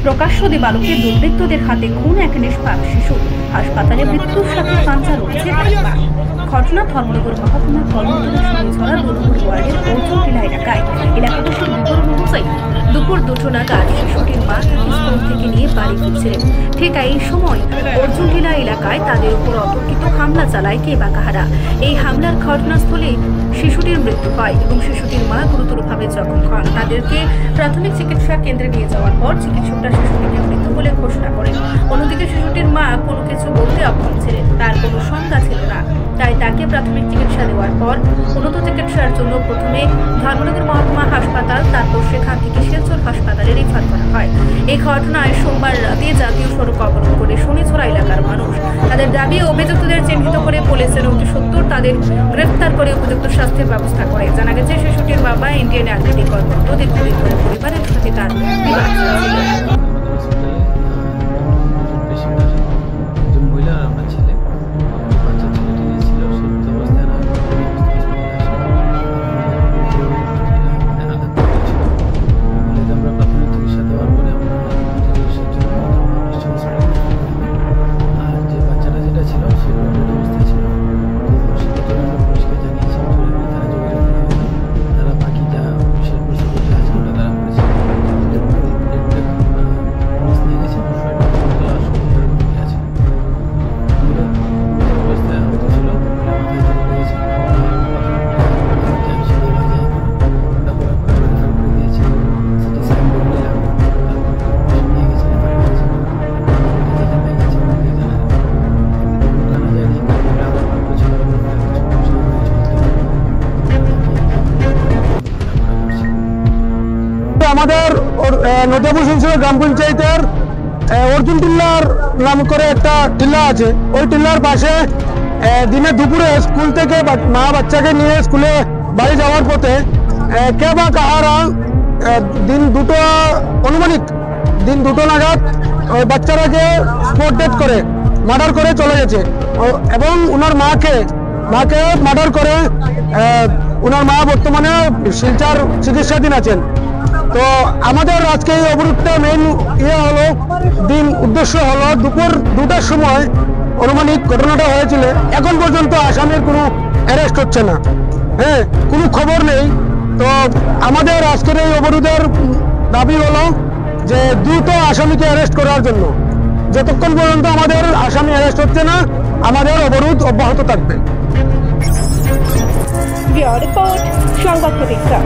প্রকাশ্য দিবালোকে দুর্বৃত্তদের হাতে খুন এক নিষ্পাপ শিশু। হাসপাতালে মৃত্যুর সাথে কাঁচা রয়েছে মা। ঘটনা ধর্মনগর মহকুমার কর্মতলী শনিঝরা 2 নম্বর ওয়ার্ডের অর্জুনটিলা এলাকায়। এলাকাবাসীর বিবরণ অনুযায়ী দুপুর 2টো নাগাদ শিশুটির মা তাকে স্কুল থেকে নিয়ে বাড়ি ফিরছিলেন। ঠিক এই সময় অর্জুনটিলা এলাকায় তাদের উপর অতর্কিত হামলা চালায় কে বা কাহারা। এই হামলার ঘটনাস্থলে শিশুটির মৃত্যু হয় এবং শিশুটির মা গুরুতরভাবে জখম হন। তাদেরকে প্রাথমিক চিকিৎসা কেন্দ্রে নিয়ে যাওয়ার পর চিকিৎসকরা শিশুটিকে মৃত বলে ঘোষণা করেন। অন্যদিকে শিশুটির মা কোনো কিছু বলতে অক্ষম ছিলেন, তার কোনো সংজ্ঞা ছিল না, তাই তাকে প্রাথমিক চিকিৎসা দেওয়ার পর উন্নত চিকিৎসার জন্য প্রথমে ধর্মনগর মহকুমা হাসপাতাল, তারপর সেখান থেকে শিলচর হাসপাতালে রেফার করা হয়। এই ঘটনায় সোমবার রাতে জাতীয় সড়ক অবরোধ করে শনিঝরা এলাকার মানুষ তাদের দাবি অভিযুক্তদের চিহ্নিত করে পুলিশের অতি সত্বর তাদের গ্রেফতার করে উপযুক্ত শাস্তির ব্যবস্থা করে। জানা গেছে শিশুটির বাবা ইন্ডিয়ান আর্মিতে কর্মরত। দীর্ঘদিন ধরে পরিবারের সাথে তার বিবাদ ছিল। আমাদের নদিয়াপুর শনিঝরা গ্রাম পঞ্চায়েতের অর্জুন টিল্লার নাম করে একটা টিল্লা আছে। ওই টিল্লার পাশে দিনে দুপুরে স্কুল থেকে মা বাচ্চাকে নিয়ে স্কুলে বাড়ি যাওয়ার পথে কে বা কাহারা অনুমানিক দিন দুটো নাগাদ ওই বাচ্চাটাকে স্পট ডেথ করে মার্ডার করে চলে গেছে এবং ওনার মাকে মার্ডার করে ওনার মা বর্তমানে শিলচর চিকিৎসাধীন আছেন। তো আমাদের আজকে এই অবরোধটা মেইন উদ্দেশ্য হলো দুপুর 2টার সময় অনুমানিক ঘটনাটা হয়েছিল। এখন পর্যন্ত আসামির কোনো অ্যারেস্ট হচ্ছে না, কোনো খবর নেই। তো আমাদের আজকের এই অবরোধের দাবি হলো যে দ্রুত আসামিকে অ্যারেস্ট করার জন্য। যতক্ষণ পর্যন্ত আমাদের আসামি অ্যারেস্ট হচ্ছে না, আমাদের অবরোধ অব্যাহত থাকবে। সংবাদ প্রতীক্ষা।